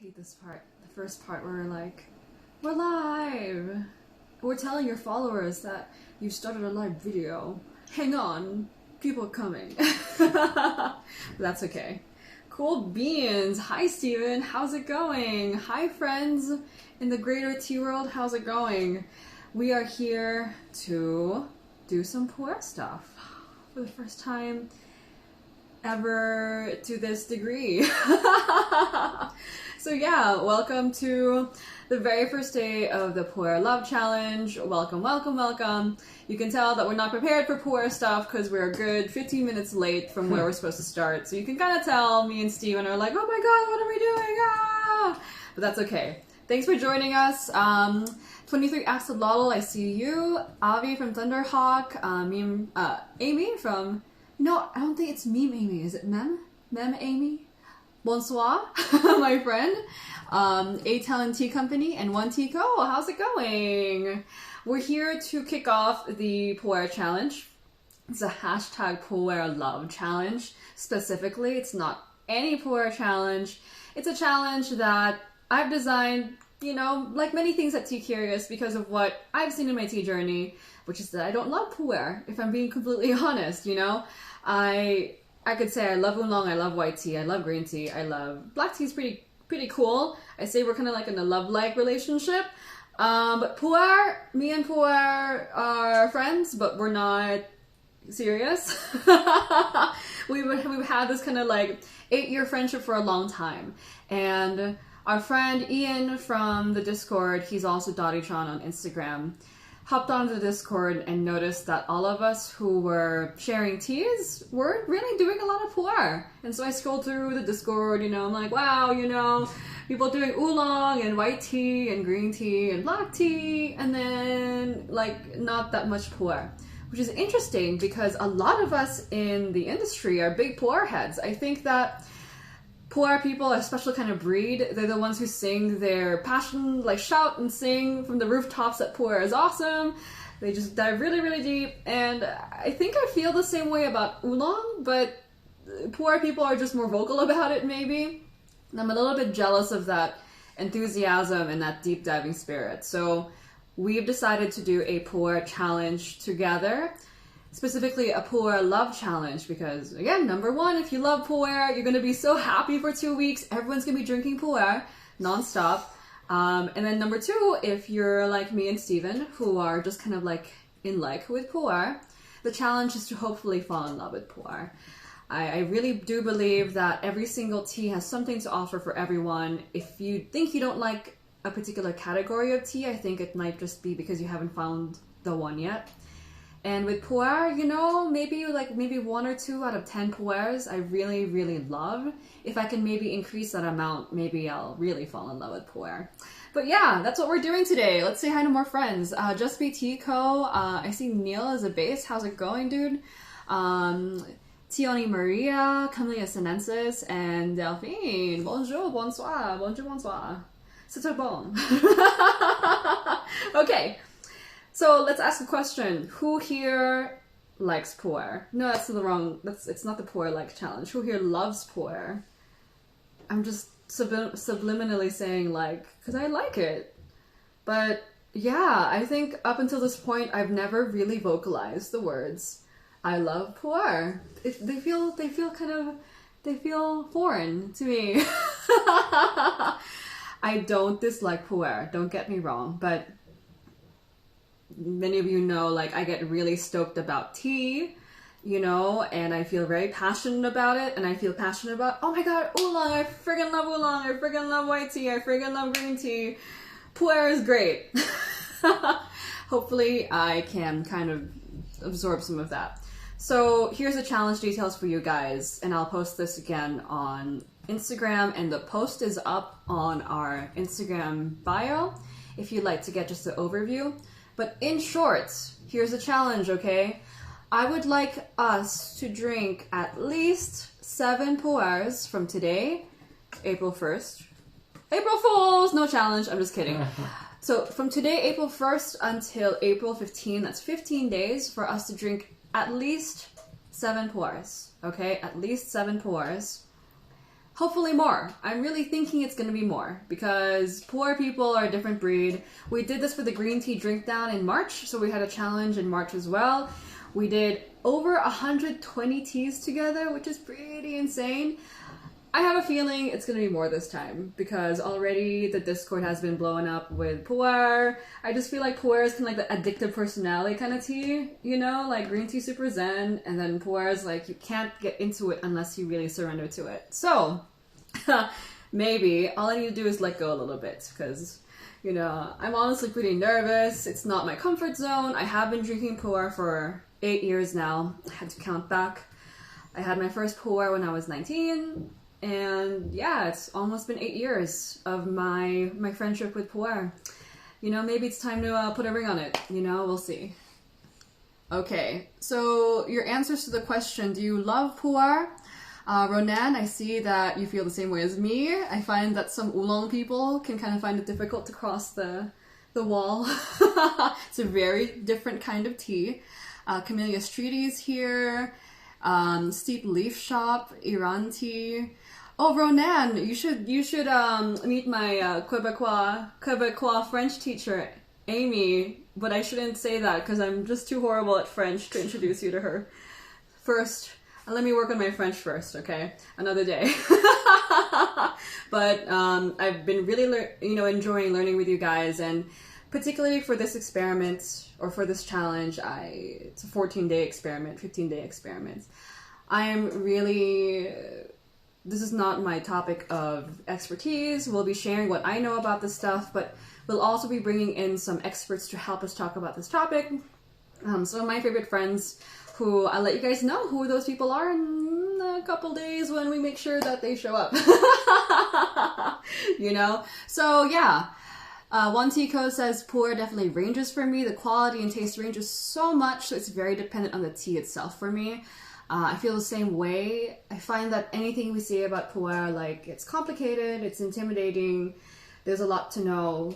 hate this part. The first part where we're like, we're live! We're telling your followers that you started a live video. Hang on, people are coming. That's okay. Cool beans. Hi, Steven. How's it going? Hi, friends in the greater T world. How's it going? We are here to do some puer stuff for the first time ever to this degree. So yeah, welcome to the very first day of the Puer Love Challenge. Welcome, welcome, welcome. You can tell that we're not prepared for puer stuff because we're a good 15 minutes late from where we're supposed to start. So you can kind of tell me and Steven are like, oh my god, what are we doing? Ah! But that's okay. Thanks for joining us. 23 Axolotl, I see you. Avi from Thunderhawk. Amy from... No, I don't think it's Meme Amy. Is it Mem? Mem Amy? Bonsoir, my friend. A Talent Tea Company and One Tico. How's it going? We're here to kick off the Puer Challenge. It's a hashtag Puer Love Challenge. Specifically, it's not any Puer challenge. It's a challenge that I've designed, you know, like many things at Tea Curious because of what I've seen in my tea journey, which is that I don't love puer, if I'm being completely honest, you know? I could say I love oolong, I love white tea, I love green tea, I love... Black tea is pretty cool. I say we're kind of like in a love-like relationship. But puer, me and puer are friends, but we're not serious. We've had this kind of like 8-year friendship for a long time. And our friend Ian from the Discord, he's also Dottitron on Instagram, hopped onto the Discord and noticed that all of us who were sharing teas were really doing a lot of puer. And so I scrolled through the Discord, you know, I'm like, wow, you know, people doing oolong and white tea and green tea and black tea, and then like not that much puer. Which is interesting because a lot of us in the industry are big puer heads. I think that puer people are a special kind of breed. They're the ones who sing their passion, like shout and sing from the rooftops that puer is awesome. They just dive really, really deep. And I think I feel the same way about oolong, but puer people are just more vocal about it maybe. And I'm a little bit jealous of that enthusiasm and that deep diving spirit. So we've decided to do a puer challenge together. Specifically a Puer Love Challenge because, again, number one, if you love puer, you're going to be so happy for 2 weeks. Everyone's going to be drinking puer non-stop. And then number two, if you're like me and Steven, who are just kind of like in like with puer, the challenge is to hopefully fall in love with puer. I really do believe that every single tea has something to offer for everyone. If you think you don't like a particular category of tea, I think it might just be because you haven't found the one yet. And with puer, you know, maybe 1 or 2 out of 10 puers I really, really love. If I can maybe increase that amount, maybe I'll really fall in love with puer. But yeah, that's what we're doing today. Let's say hi to more friends. Just Be Tico. I see Neil as a base. How's it going, dude? Tioni Maria, Camellia Sinensis, and Delphine. Bonjour, bonsoir, bonjour, bonsoir. C'est bon. Okay. So let's ask a question. Who here likes puer? No, that's the wrong, it's not the puer like challenge. Who here loves puer? I'm just subliminally saying like, because I like it. But yeah, I think up until this point, I've never really vocalized the words, I love puer. They feel foreign to me. I don't dislike puer, don't get me wrong, but many of you know, like, I get really stoked about tea, you know, and I feel very passionate about it, and I feel passionate about, oh my god, oolong, I friggin' love oolong, I friggin' love white tea, I friggin' love green tea. Puer is great. Hopefully I can kind of absorb some of that. So here's the challenge details for you guys, and I'll post this again on Instagram, and the post is up on our Instagram bio if you'd like to get just the overview. But in short, here's the challenge, okay? I would like us to drink at least 7 puers from today, April 1st. April Fools! No challenge, I'm just kidding. So from today, April 1st until April 15, that's 15 days for us to drink at least 7 puers, okay? At least 7 puers. hopefully more. I'm really thinking it's going to be more because pu'er people are a different breed. We did this for the green tea drink down in March, so we had a challenge in March as well. We did over 120 teas together, which is pretty insane. I have a feeling it's going to be more this time because already the Discord has been blowing up with pu'er. I just feel like pu'er is kind of like the addictive personality kind of tea, you know, like green tea super zen, and then pu'er is like you can't get into it unless you really surrender to it. So maybe all I need to do is let go a little bit because, you know, I'm honestly pretty nervous. It's not my comfort zone. I have been drinking pu'er for 8 years now. I had to count back. I had my first pu'er when I was 19. And yeah, it's almost been 8 years of my friendship with pu'er. You know, maybe it's time to put a ring on it. You know, we'll see. Okay, so your answers to the question, do you love pu'er? Ronan, I see that you feel the same way as me. I find that some oolong people can kind of find it difficult to cross the wall. It's a very different kind of tea. Camellia Streety's here. Steep Leaf Shop, Iran tea. Oh, Ronan, you should meet my Quebecois French teacher, Amy. But I shouldn't say that because I'm just too horrible at French to introduce you to her. First, let me work on my French first, okay? Another day. But I've been really, enjoying learning with you guys, and particularly for this experiment or for this challenge, it's a 14-day experiment, 15-day experiment. This is not my topic of expertise. We'll be sharing what I know about this stuff, but we'll also be bringing in some experts to help us talk about this topic. Some of my favorite friends who I'll let you guys know who those people are in a couple days when we make sure that they show up. You know? So yeah. One Tico says, pu'er definitely ranges for me. The quality and taste ranges so much, so it's very dependent on the tea itself for me. I feel the same way. I find that anything we say about pu'er, like, it's complicated, it's intimidating, there's a lot to know.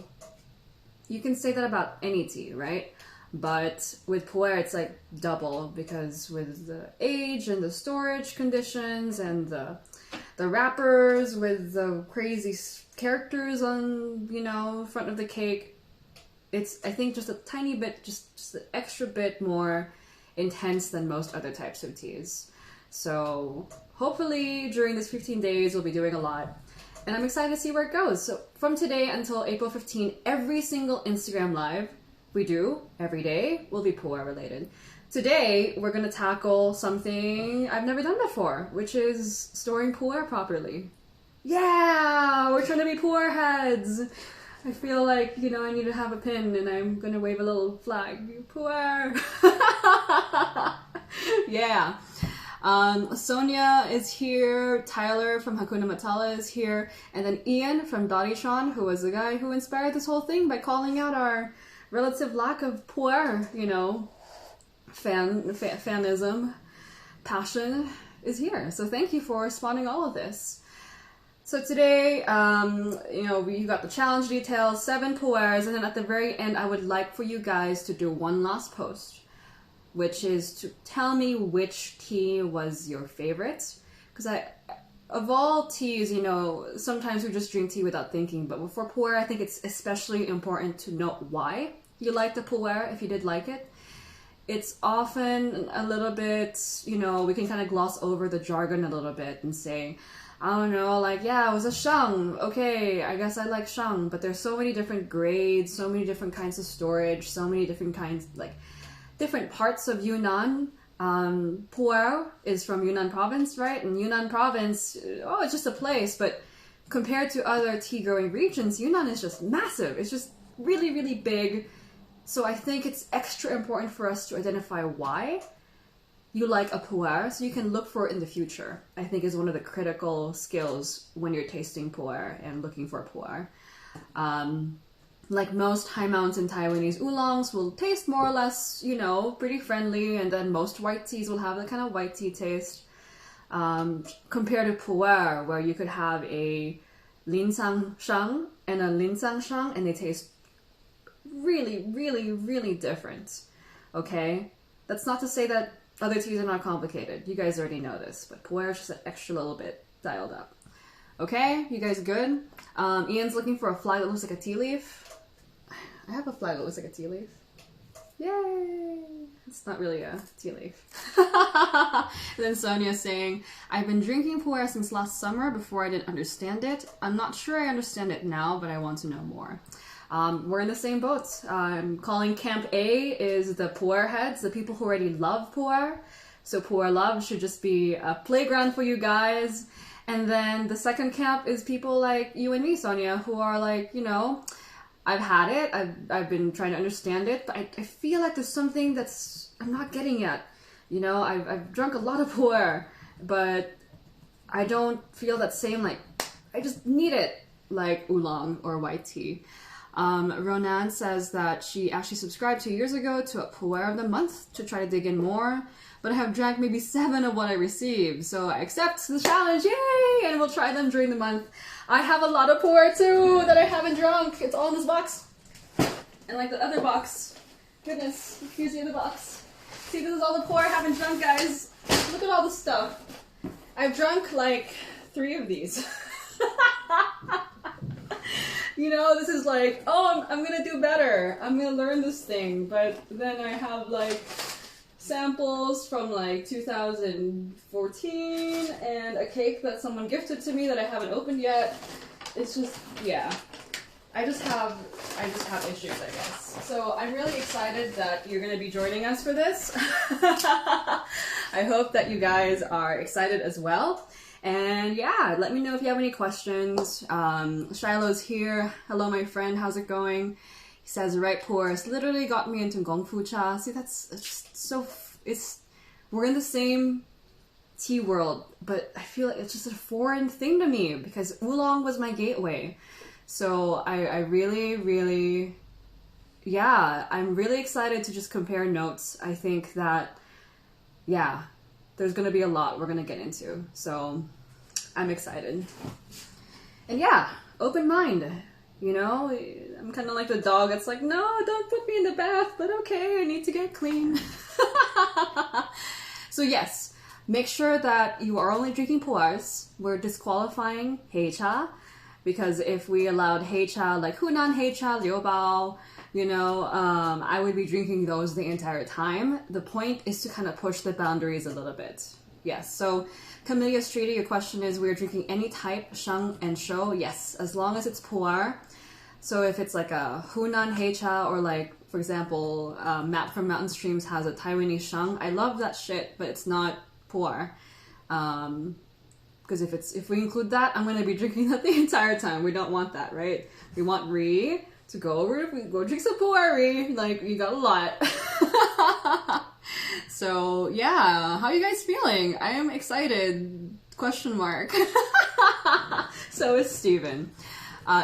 You can say that about any tea, right? But with pu'er, it's like double, because with the age and the storage conditions and the wrappers with the crazy characters on, front of the cake, it's, I think, just a tiny bit, just an extra bit more intense than most other types of teas. So hopefully during this 15 days we'll be doing a lot, and I'm excited to see where it goes. So from today until April 15, every single Instagram live we do every day will be pu'er related. Today we're going to tackle something I've never done before, which is storing pu'er properly. Yeah, we're trying to be pu'er heads. I feel like, I need to have a pin, and I'm gonna wave a little flag. Pu'er! Yeah. Sonia is here, Tyler from Hakuna Matata is here, and then Ian from Dottie-chan, who was the guy who inspired this whole thing by calling out our relative lack of pu'er, fanism, passion, is here. So thank you for spawning all of this. So today, we got the challenge details, 7 pu'ers, and then at the very end, I would like for you guys to do one last post, which is to tell me which tea was your favorite. Because of all teas, sometimes we just drink tea without thinking, but for pu'er, I think it's especially important to note why you like the pu'er, if you did like it. It's often a little bit, we can kind of gloss over the jargon a little bit and say, I don't know, like, yeah, it was a shang. Okay, I guess I like shang. But there's so many different grades, so many different kinds of storage, so many different kinds, like, different parts of Yunnan. Pu'er is from Yunnan province, right? And Yunnan province, it's just a place. But compared to other tea-growing regions, Yunnan is just massive. It's just really, really big. So I think it's extra important for us to identify why you like a pu'er, so you can look for it in the future. I think is one of the critical skills when you're tasting pu'er and looking for pu'er. Like most high mountain Taiwanese oolongs will taste more or less, pretty friendly, and then most white teas will have the kind of white tea taste. Compared to pu'er, where you could have a linsang shang and a linsang shang, and they taste really, really, really different. Okay? That's not to say that other teas are not complicated. You guys already know this, but pu'er is just an extra little bit dialed up. Okay, you guys good? Ian's looking for a flag that looks like a tea leaf. I have a flag that looks like a tea leaf. Yay! It's not really a tea leaf. And then Sonia's saying, I've been drinking pu'er since last summer before I didn't understand it. I'm not sure I understand it now, but I want to know more. We're in the same boat. I'm calling Camp A is the pu'er heads, the people who already love pu'er. So pu'er love should just be a playground for you guys. And then the second camp is people like you and me, Sonia, who are like, you know, I've had it, I've been trying to understand it, but I feel like there's something that's I'm not getting yet. You know, I've drunk a lot of pu'er, but I don't feel that same, like, I just need it, like oolong or white tea. Ronan says that she actually subscribed 2 years ago to a pu'er of the month to try to dig in more, but I have drank maybe 7 of what I received, so I accept the challenge, yay! And we'll try them during the month. I have a lot of pu'er too that I haven't drunk. It's all in this box. And like the other box. Goodness, here's the other box. See, this is all the pu'er I haven't drunk, guys. Look at all the stuff. I've drunk like 3 of these. You know, this is like, oh, I'm gonna do better. I'm gonna learn this thing. But then I have like samples from like 2014 and a cake that someone gifted to me that I haven't opened yet. It's just, yeah. I just have issues, I guess. So I'm really excited that you're going to be joining us for this. I hope that you guys are excited as well. And yeah, let me know if you have any questions. Shiloh's here. Hello, my friend. How's it going? He says, right, Porus literally got me into Gong Fu Cha. See, that's just so, we're in the same tea world, but I feel like it's just a foreign thing to me because oolong was my gateway. So I really, really, yeah, I'm really excited to just compare notes. I think that, yeah, there's going to be a lot we're going to get into. So I'm excited. And yeah, open mind. You know, I'm kind of like the dog that's like, no, don't put me in the bath, but okay, I need to get clean. So yes, make sure that you are only drinking pu'ers. We're disqualifying heicha, because if we allowed heicha, like Hunan heicha, liubao, you know, I would be drinking those the entire time. The point is to kind of push the boundaries a little bit. Yes, so Camellia Streeter, your question is, we're drinking any type, sheng and shou? Yes, as long as it's pu'er. So if it's like a Hunan heicha, or like, for example, Map from Mountain Streams has a Taiwanese sheng. I love that shit, but it's not pu'er. Because if we include that, I'm going to be drinking that the entire time. We don't want that, right? We want Ri to go over, go drink some pu'er, Ri. Like, you got a lot. So, yeah. How are you guys feeling? I am excited. Question mark. So is Steven.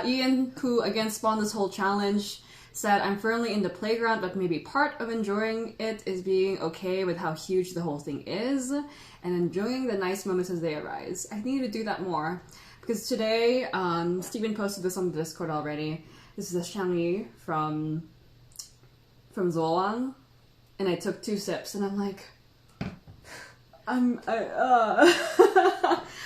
Ian, who again spawned this whole challenge, said, I'm firmly in the playground, but maybe part of enjoying it is being okay with how huge the whole thing is and enjoying the nice moments as they arise. I need to do that more because today, Steven posted this on the Discord already. This is a Xiangyi from Zhuoang, and I took 2 sips and I'm like, I'm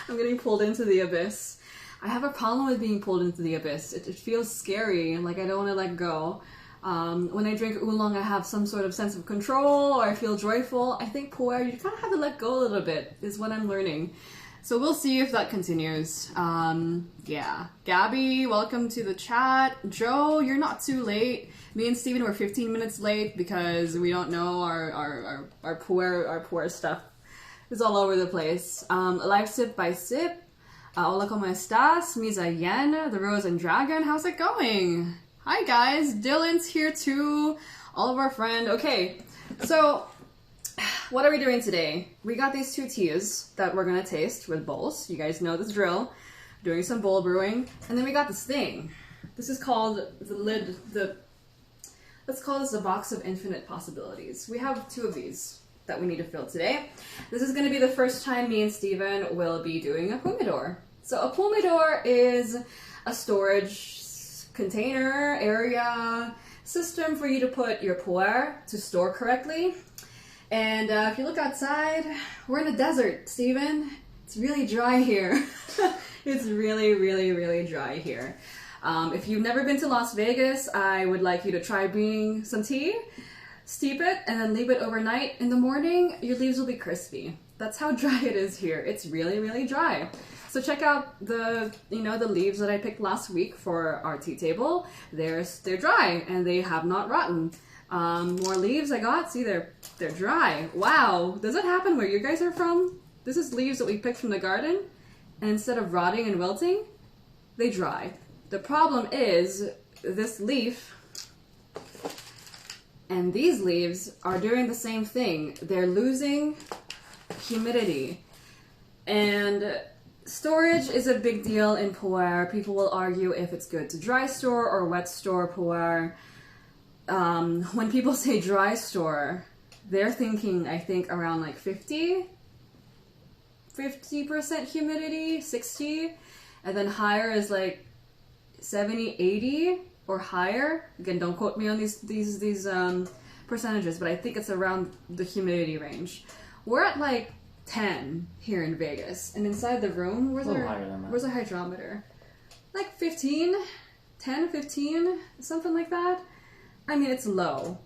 getting pulled into the abyss. I have a problem with being pulled into the abyss. It feels scary, like I don't want to let go. When I drink oolong, I have some sort of sense of control, or I feel joyful. I think pu'er, you kind of have to let go a little bit, is what I'm learning. So we'll see if that continues. Yeah. Gabby, welcome to the chat. Joe, you're not too late. Me and Steven were 15 minutes late because we don't know our pu'er stuff. It's all over the place. Live Sip by Sip. Hola, ¿cómo estás? Misa Yen, The Rose and Dragon, how's it going? Hi guys, Dylan's here too, all of our friends. Okay, so what are we doing today? We got these 2 teas that we're gonna taste with bowls. You guys know this drill. Doing some bowl brewing. And then we got this thing. This is called let's call this the box of infinite possibilities. We have 2 of these that we need to fill today. This is going to be the first time me and Steven will be doing a pumidor. So a pumidor is a storage container, area, system for you to put your pu'er to store correctly. And if you look outside, we're in a desert, Steven. It's really dry here. It's really, really, really dry here. If you've never been to Las Vegas, I would like you to try bringing some tea, steep it, and then leave it overnight. In the morning, your leaves will be crispy. That's how dry it is here. It's really, really dry. So check out the leaves that I picked last week for our tea table. They're dry and they have not rotten. More leaves I got. See, they're dry. Wow. Does that happen where you guys are from? This is leaves that we picked from the garden, and instead of rotting and wilting, they dry. The problem is this leaf and these leaves are doing the same thing. They're losing humidity. And storage is a big deal in pu'er. People will argue if it's good to dry store or wet store pu'er. When people say dry store, they're thinking, I think, around like 50% humidity, 60, and then higher is like 70, 80 or higher. Again, don't quote me on these percentages, but I think it's around the humidity range. We're at like 10 here in Vegas, and inside the room, where's our hydrometer? Like 15, 10, 15, something like that. I mean, it's low.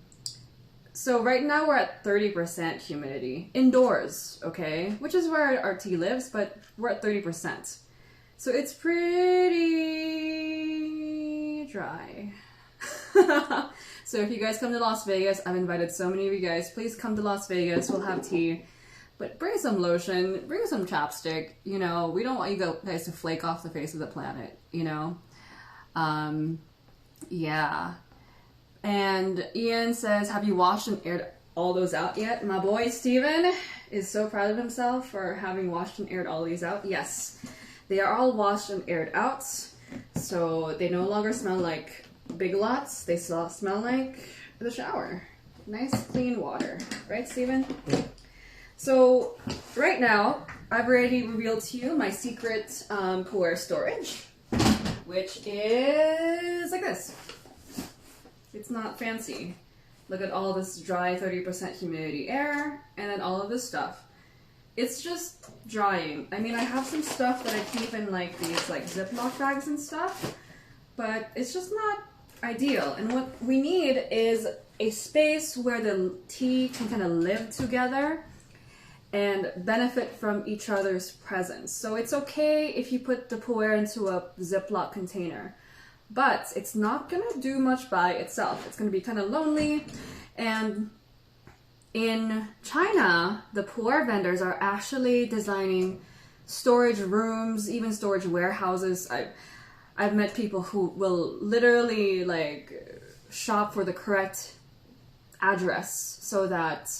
So right now we're at 30% humidity indoors, okay? Which is where our tea lives, but we're at 30%. So it's pretty dry. So if you guys come to Las Vegas, I've invited so many of you guys. Please come to Las Vegas. We'll have tea. But bring some lotion. Bring some chapstick. You know, we don't want you guys to flake off the face of the planet, you know? Yeah. And Ian says, have you washed and aired all those out yet? My boy Steven is so proud of himself for having washed and aired all these out. Yes, they are all washed and aired out. So they no longer smell like Big Lots. They still smell like the shower. Nice clean water. Right, Steven? So right now, I've already revealed to you my secret pu'er storage, which is like this. It's not fancy. Look at all this dry 30% humidity air, and then all of this stuff. It's just drying. I mean, I have some stuff that I keep in like these like Ziploc bags and stuff, but it's just not ideal. And what we need is a space where the tea can kind of live together and benefit from each other's presence. So it's okay if you put the pu'er into a Ziploc container, but it's not gonna do much by itself. It's gonna be kind of lonely. And in China, the pu'er vendors are actually designing storage rooms, even storage warehouses. I've met people who will literally like shop for the correct address so that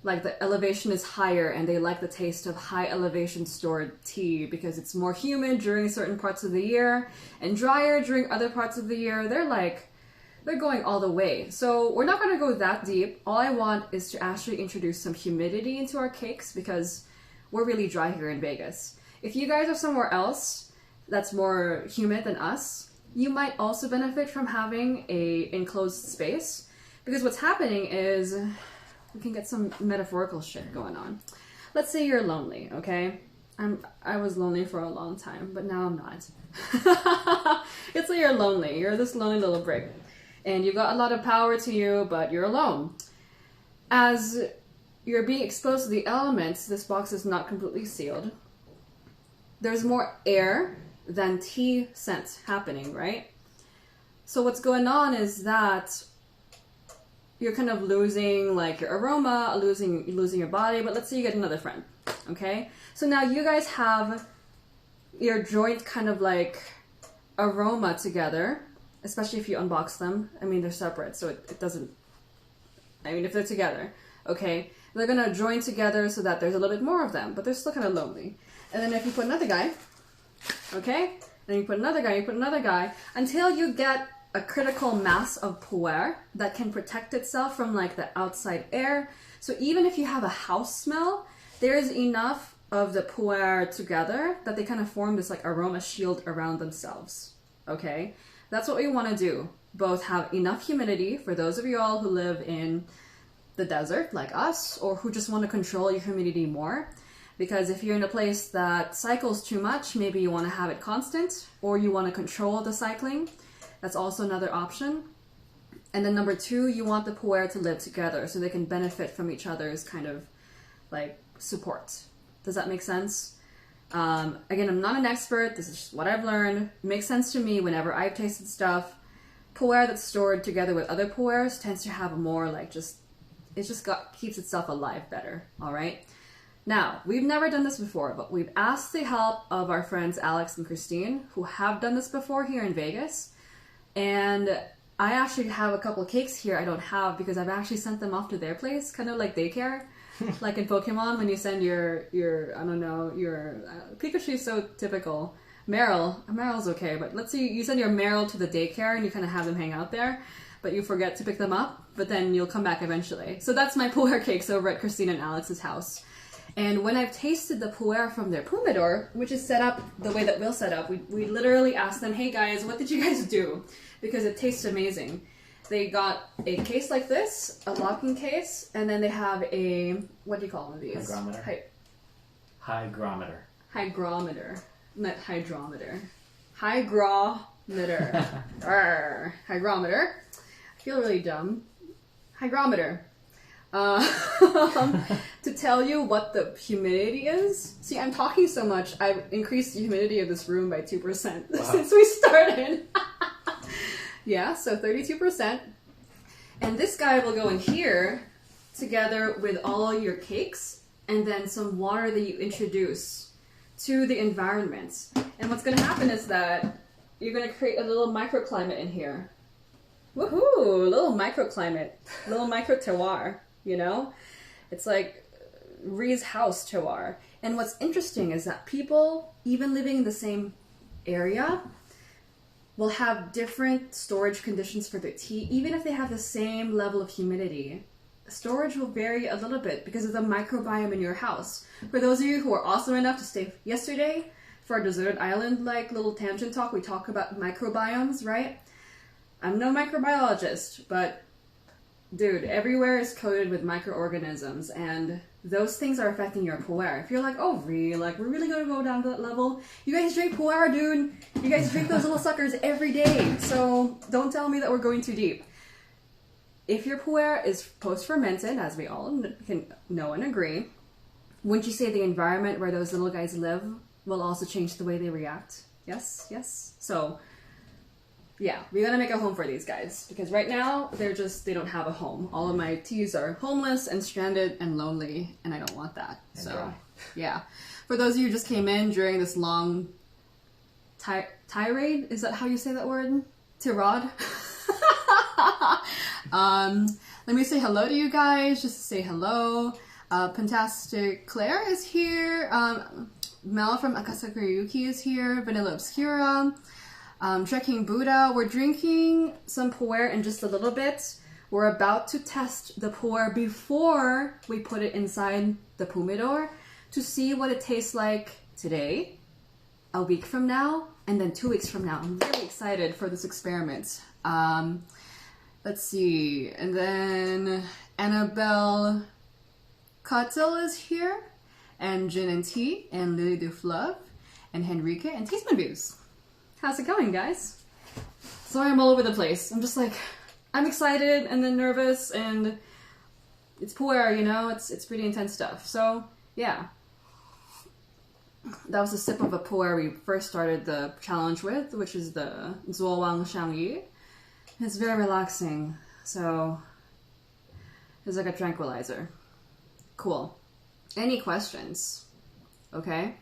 like the elevation is higher and they like the taste of high elevation stored tea because it's more humid during certain parts of the year and drier during other parts of the year. They're going all the way. So we're not going to go that deep. All I want is to actually introduce some humidity into our cakes because we're really dry here in Vegas. If you guys are somewhere else that's more humid than us, you might also benefit from having a enclosed space, because what's happening is we can get some metaphorical shit going on. Let's say you're lonely, okay? I was lonely for a long time, but now I'm not. Let's say you're lonely. You're this lonely little brick, and you've got a lot of power to you, but you're alone. As you're being exposed to the elements, this box is not completely sealed. There's more air than tea scent happening, right? So what's going on is that you're kind of losing like your aroma, losing your body, but let's say you get another friend, okay? So now you guys have your joint kind of like aroma together, especially if you unbox them. I mean, they're separate, so it doesn't, I mean, if they're together, okay? They're gonna join together so that there's a little bit more of them, but they're still kind of lonely. And then if you put another guy, okay? Then you put another guy, until you get a critical mass of pu'er that can protect itself from like the outside air. So even if you have a house smell, there is enough of the pu'er together that they kind of form this like aroma shield around themselves, okay? That's what we want to do. Both have enough humidity for those of you all who live in the desert like us, or who just want to control your humidity more. Because if you're in a place that cycles too much, maybe you want to have it constant, or you want to control the cycling. That's also another option. And then number 2, you want the pu'er to live together so they can benefit from each other's kind of like support. Does that make sense? Again, I'm not an expert. This is just what I've learned. It makes sense to me whenever I've tasted stuff. Pu'er that's stored together with other pu'ers tends to have a more like keeps itself alive better. All right. Now, we've never done this before, but we've asked the help of our friends Alex and Christine, who have done this before here in Vegas. And I actually have a couple of cakes here I don't have because I've actually sent them off to their place, kind of like daycare. Like in Pokemon, when you send your Pikachu's so typical. Meryl's okay, but let's say you send your Meryl to the daycare and you kind of have them hang out there, but you forget to pick them up, but then you'll come back eventually. So that's my pu'er cakes over at Christine and Alex's house. And when I've tasted the pu'er from their pumidor, which is set up the way that we'll set up, we literally asked them, hey guys, what did you guys do? Because it tastes amazing. They got a case like this, a locking case, and then they have a, what do you call one of these? Hygrometer. Hygrometer. Not hydrometer. Hygrometer. Hygrometer. I feel really dumb. Hygrometer. To tell you what the humidity is. See, I'm talking so much, I've increased the humidity of this room by 2% since we started. Yeah, so 32%. And this guy will go in here together with all your cakes and then some water that you introduce to the environment. And what's going to happen is that you're going to create a little microclimate in here. Woohoo! A little microclimate. A little micro terroir, you know? It's like Ree's house terroir. And what's interesting is that people, even living in the same area, will have different storage conditions for their tea, even if they have the same level of humidity. Storage will vary a little bit because of the microbiome in your house. For those of you who are awesome enough to stay yesterday for our deserted island like little tangent talk, we talk about microbiomes, right? I'm no microbiologist, but dude, everywhere is coated with microorganisms, and those things are affecting your pu'er. If you're like, oh really, like we're really gonna go down to that level? You guys drink pu'er, dude. You guys drink those little suckers every day. So don't tell me that we're going too deep. If your pu'er is post-fermented, as we all can know and agree, wouldn't you say the environment where those little guys live will also change the way they react? Yes, yes. So yeah, we gotta make a home for these guys because right now they don't have a home. All of my teas are homeless and stranded and lonely, and I don't want that. And so dry. Yeah, for those of you who just came in during this long tirade, is that how you say that word? Tirade. Let me say hello to you guys. Just to say hello. Fantastic Claire is here. Mel from Akasakura is here. Vanilla Obscura. Trekking Buddha. We're drinking some pu'er in just a little bit. We're about to test the pu'er before we put it inside the pumidor to see what it tastes like today, a week from now, and then 2 weeks from now. I'm really excited for this experiment. Let's see. And then Annabelle Cottel is here, and Gin and Tea, and Lily de Fleuve, and Henrique, and Teaspoon Views. How's it going, guys? Sorry I'm all over the place. I'm just like, I'm excited and then nervous, and it's pu'er, you know? It's pretty intense stuff. So, yeah. That was a sip of a pu'er we first started the challenge with, which is the Zuo Wang Shangyi. It's very relaxing, so it's like a tranquilizer. Cool. Any questions? Okay.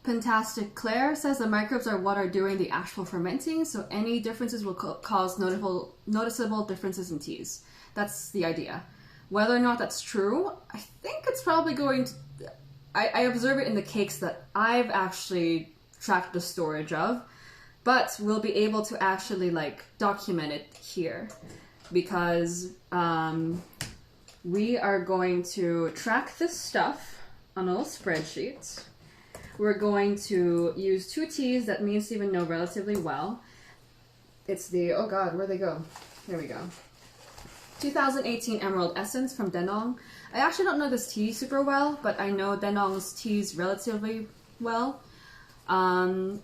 Fantastic Claire says the microbes are what are doing the actual fermenting, so any differences will cause noticeable differences in teas. That's the idea. Whether or not that's true, I think it's probably going to... I observe it in the cakes that I've actually tracked the storage of, but we'll be able to actually like document it here because we are going to track this stuff on a little spreadsheet. We're going to use 2 teas that me and Steven know relatively well. It's the, oh god, where'd they go? Here we go. 2018 Emerald Essence from Denong. I actually don't know this tea super well, but I know Denong's teas relatively well.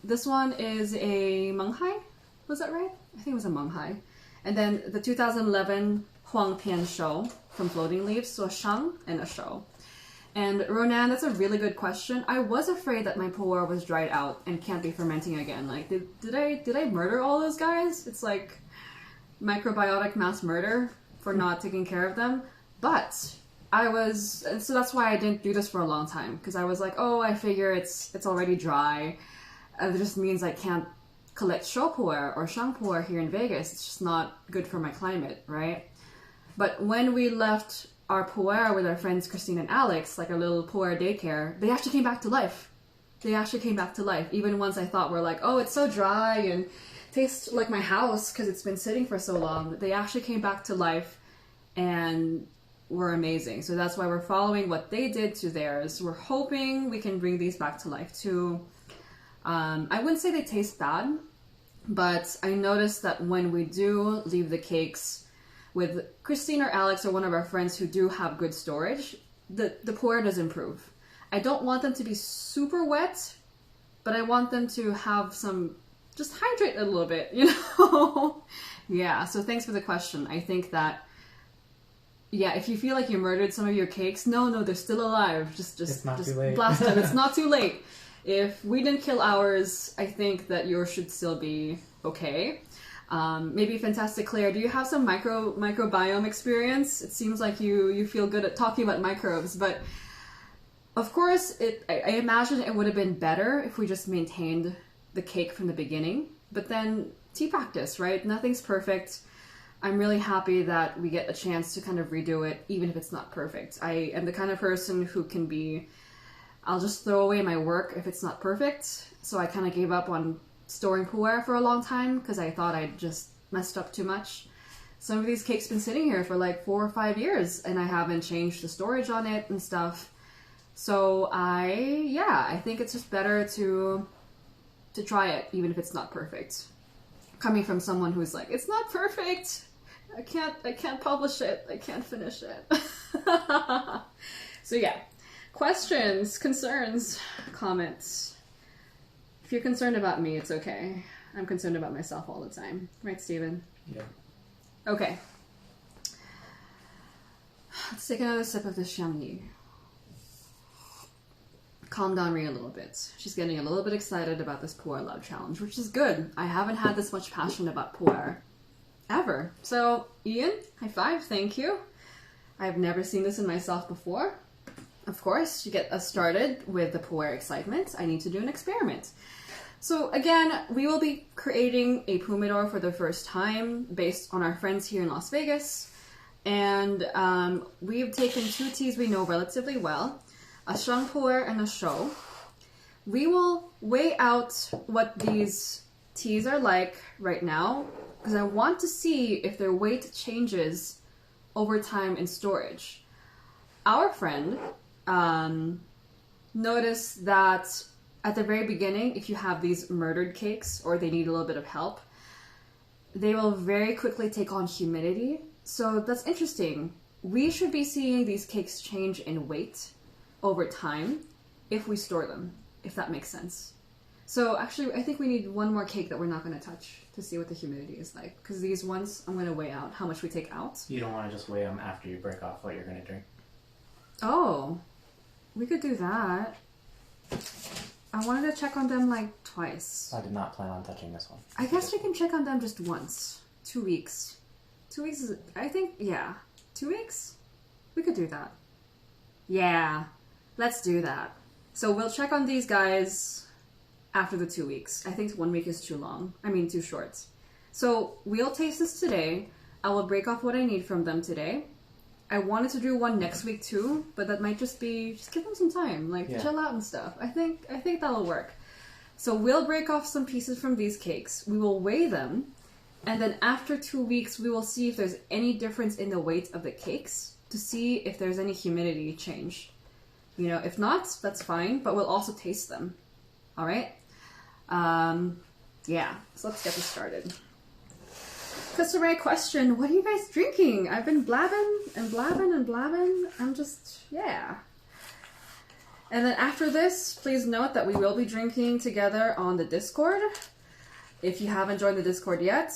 This one is a Menghai. Was that right? I think it was a Menghai. And then the 2011 Huang Pian Shou from Floating Leaves, so a Shang and a Shou. And Ronan, that's a really good question. I was afraid that my pu'er was dried out and can't be fermenting again. Like, did I murder all those guys? It's like microbiotic mass murder for not taking care of them. But so that's why I didn't do this for a long time, because I was like, oh, I figure it's already dry. It just means I can't collect shou pu'er or shang pu'er here in Vegas. It's just not good for my climate, right? But when we left our pu'er with our friends Christine and Alex, like our little pu'er daycare, they actually came back to life. They actually came back to life. Even ones I thought were like, oh, it's so dry and tastes like my house because it's been sitting for so long. They actually came back to life and were amazing. So that's why we're following what they did to theirs. We're hoping we can bring these back to life too. I wouldn't say they taste bad, but I noticed that when we do leave the cakes with Christine or Alex or one of our friends who do have good storage, the pu'er does improve. I don't want them to be super wet, but I want them to have some, just hydrate a little bit, you know? Yeah, so thanks for the question. I think that, yeah, if you feel like you murdered some of your cakes, no, they're still alive. Just blast them. It's not too late. If we didn't kill ours, I think that yours should still be okay. Maybe Fantastic Claire, do you have some microbiome experience? It seems like you feel good at talking about microbes, but of course, I imagine it would have been better if we just maintained the cake from the beginning. But then, tea practice, right? Nothing's perfect. I'm really happy that we get a chance to kind of redo it, even if it's not perfect. I am the kind of person who can be, I'll just throw away my work if it's not perfect. So I kind of gave up on storing pu'er for a long time because I thought I'd just messed up too much. Some of these cakes been sitting here for like 4 or 5 years and I haven't changed the storage on it and stuff. So I think it's just better to try it even if it's not perfect. Coming from someone who's like, it's not perfect. I can't publish it. I can't finish it. So yeah, questions, concerns, comments. If you're concerned about me, it's okay. I'm concerned about myself all the time. Right, Steven? Yeah. Okay. Let's take another sip of this Xiangyi. Calm down Rhea a little bit. She's getting a little bit excited about this pu'er love challenge, which is good. I haven't had this much passion about pu'er ever. So, Ian, high five, thank you. I've never seen this in myself before. Of course, to get us started with the pu'er excitement, I need to do an experiment. So again, we will be creating a pumidor for the first time based on our friends here in Las Vegas. And we've taken 2 teas we know relatively well, a shang pu'er and a shou. We will weigh out what these teas are like right now because I want to see if their weight changes over time in storage. Our friend noticed that at the very beginning, if you have these murdered cakes or they need a little bit of help, they will very quickly take on humidity. So that's interesting. We should be seeing these cakes change in weight over time if we store them, if that makes sense. So actually, I think we need one more cake that we're not going to touch to see what the humidity is like. Because these ones, I'm going to weigh out how much we take out. You don't want to just weigh them after you break off what you're going to drink. Oh, we could do that. I wanted to check on them like twice. I did not plan on touching this one. I guess we can check on them just once. 2 weeks. 2 weeks is, I think, yeah. 2 weeks? We could do that. Yeah, let's do that. So we'll check on these guys after the 2 weeks. I think 1 week is too long. I mean, too short. So we'll taste this today. I will break off what I need from them today. I wanted to do one next week too, but that might just be, just give them some time, like chill out and stuff. I think that'll work. So we'll break off some pieces from these cakes. We will weigh them. And then after 2 weeks, we will see if there's any difference in the weight of the cakes to see if there's any humidity change. You know, if not, that's fine, but we'll also taste them. All right? Yeah, so let's get this started. Customary question, what are you guys drinking? I've been blabbing and blabbing and blabbing. I'm just, yeah. And then after this, please note that we will be drinking together on the Discord. If you haven't joined the Discord yet,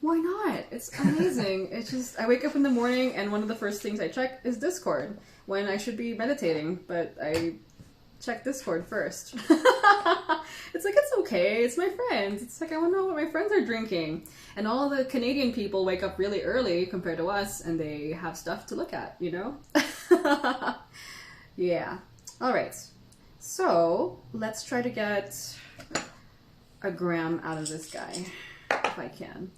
why not? It's amazing. It's just, I wake up in the morning and one of the first things I check is Discord when I should be meditating, but I check Discord first. It's like, it's okay, it's my friends. It's like, I want to know what my friends are drinking. And all the Canadian people wake up really early compared to us, and they have stuff to look at, you know? Yeah. Alright. So, let's try to get a gram out of this guy, if I can.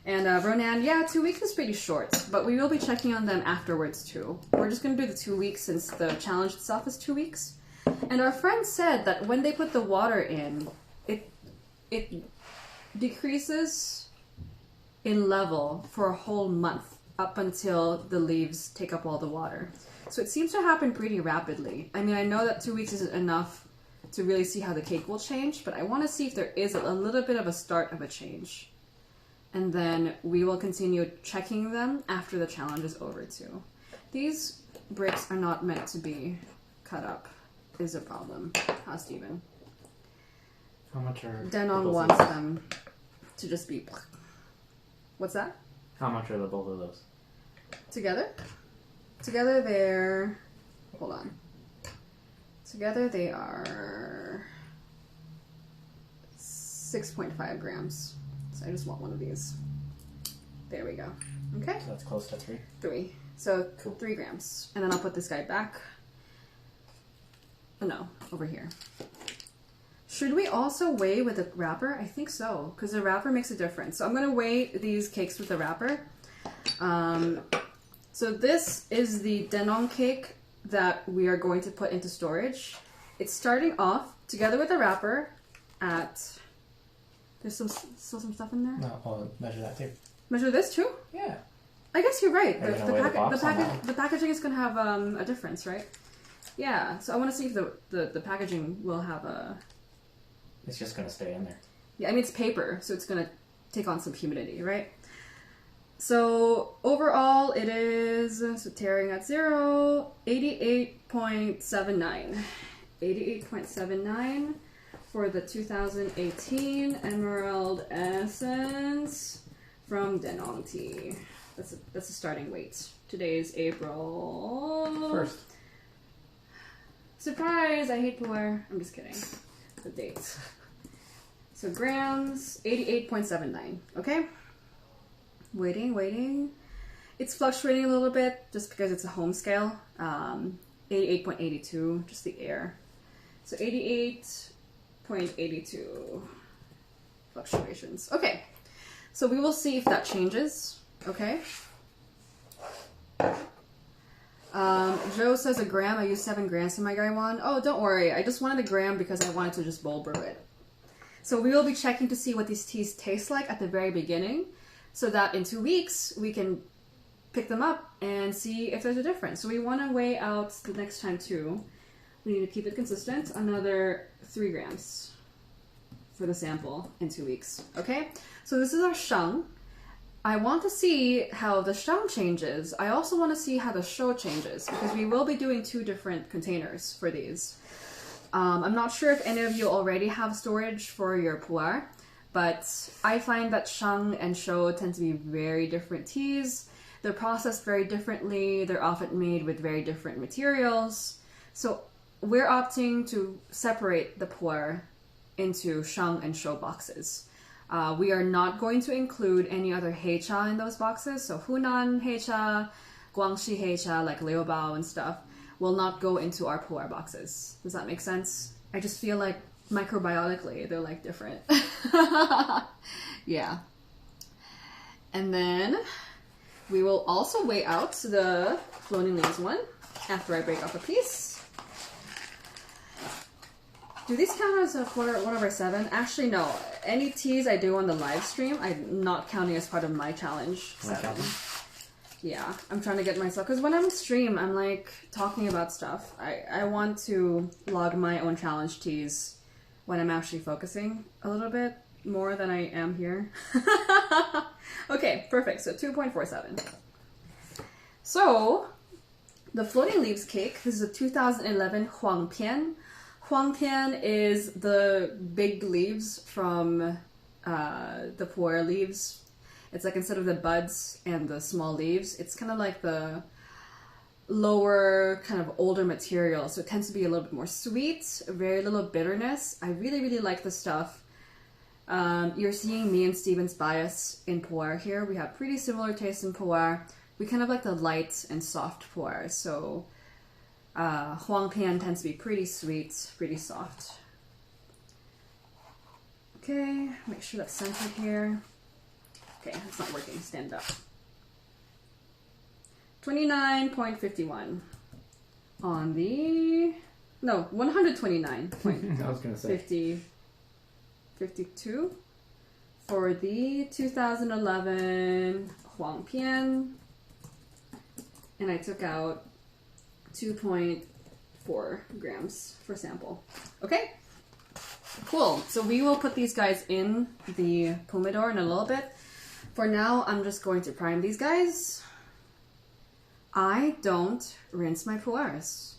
And Ronan, yeah, 2 weeks is pretty short, but we will be checking on them afterwards too. We're just going to do the 2 weeks since the challenge itself is 2 weeks. And our friend said that when they put the water in, it decreases in level for a whole month up until the leaves take up all the water. So it seems to happen pretty rapidly. I mean, I know that 2 weeks isn't enough to really see how the cake will change, but I want to see if there is a little bit of a start of a change. And then we will continue checking them after the challenge is over too. These bricks are not meant to be cut up. Is a problem. Huh, Steven? How much are... Denon wants them to just be... What's that? How much are the both of those? Together? Together they're... Hold on. Together they are... 6.5 grams. So I just want one of these. There we go. Okay? So that's close to 3? 3. So cool. 3 grams. And then I'll put this guy back. Oh, no, over here. Should we also weigh with a wrapper? I think so, because the wrapper makes a difference. So I'm going to weigh these cakes with the wrapper. So this is the Denon cake that we are going to put into storage. It's starting off, together with the wrapper, at... There's still some stuff in there? No, I'll measure that too. Measure this too? Yeah. I guess you're right. The The packaging is going to have a difference, right? Yeah, so I want to see if the packaging will have a... It's just going to stay in there. Yeah, I mean, it's paper, so it's going to take on some humidity, right? So, overall, it is, so tearing at 0, 88.79. 88.79 for the 2018 Emerald Essence from Denon Tea. That's a starting weight. Today is April... 1st. Surprise! I hate puer. I'm just kidding. The dates. So grams, 88.79. Okay? Waiting. It's fluctuating a little bit just because it's a home scale. 88.82, just the air. So 88.82 fluctuations. Okay. So we will see if that changes. Okay? Joe says a gram. I use 7 grams in my Gaiwan. Oh, don't worry. I just wanted a gram because I wanted to just bowl brew it. So we will be checking to see what these teas taste like at the very beginning, so that in 2 weeks we can pick them up and see if there's a difference. So we want to weigh out the next time too. We need to keep it consistent. Another 3 grams for the sample in 2 weeks. Okay? So this is our sheng. I want to see how the sheng changes. I also want to see how the shou changes, because we will be doing 2 different containers for these. I'm not sure if any of you already have storage for your puer, but I find that sheng and shou tend to be very different teas. They're processed very differently. They're often made with very different materials. So we're opting to separate the puer into sheng and shou boxes. We are not going to include any other heicha in those boxes. So Hunan heicha, Guangxi heicha, like Liubao and stuff, will not go into our puer boxes. Does that make sense? I just feel like microbiotically they're like different. Yeah. And then we will also weigh out the Floating Leaves one after I break off a piece. Do these count as a 1/7? Actually, no. Any teas I do on the live stream, I'm not counting as part of my challenge 7. Yeah, I'm trying to get myself... Because when I'm stream, I'm like talking about stuff. I want to log my own challenge teas when I'm actually focusing a little bit more than I am here. Okay, perfect. So 2.47. So the floating leaves cake. This is a 2011 Huangpian. Huangpian is the big leaves from the pu'er leaves. It's like instead of the buds and the small leaves, it's kind of like the lower, kind of older material. So it tends to be a little bit more sweet, very little bitterness. I really, really like the stuff. You're seeing me and Steven's bias in pu'er here. We have pretty similar taste in pu'er. We kind of like the light and soft pu'er. So Huangpian tends to be pretty sweet, pretty soft. Okay, make sure that's centered here. Okay, it's not working. Stand up. 29.51 on the... No, 129.52 I was going to say. 52 for the 2011 Huangpian. And I took out 2.4 grams for sample. Okay, cool. So we will put these guys in the pumidor in a little bit. For now, I'm just going to prime these guys. I don't rinse my pu'ers.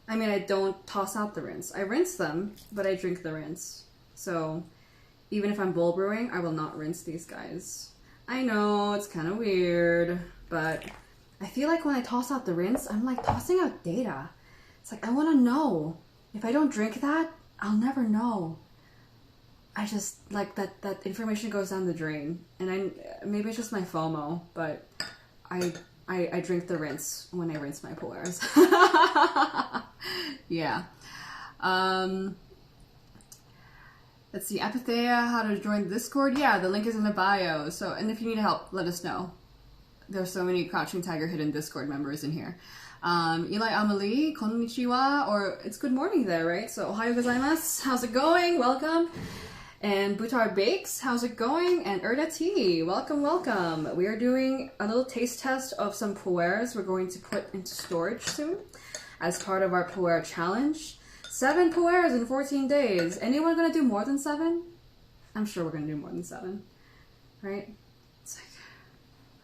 I mean, I don't toss out the rinse. I rinse them, but I drink the rinse. So even if I'm bowl brewing, I will not rinse these guys. I know, it's kind of weird, but I feel like when I toss out the rinse, I'm like tossing out data. It's like, I want to know. If I don't drink that, I'll never know. I just, like, that information goes down the drain. And maybe it's just my FOMO, but I drink the rinse when I rinse my pu'ers. Yeah. Let's see, Apathea, how to join the Discord? Yeah, the link is in the bio. So, and if you need help, let us know. There's so many Crouching Tiger hidden Discord members in here. Eli Amelie, konnichiwa, or it's good morning there, right? So, ohayo gozaimasu, how's it going? Welcome. And Butar Bakes, how's it going? And Erda T, welcome, welcome. We are doing a little taste test of some pu'ers we're going to put into storage soon as part of our pu'er challenge. 7 pu'ers in 14 days. Anyone gonna do more than 7? I'm sure we're gonna do more than 7, right? It's like,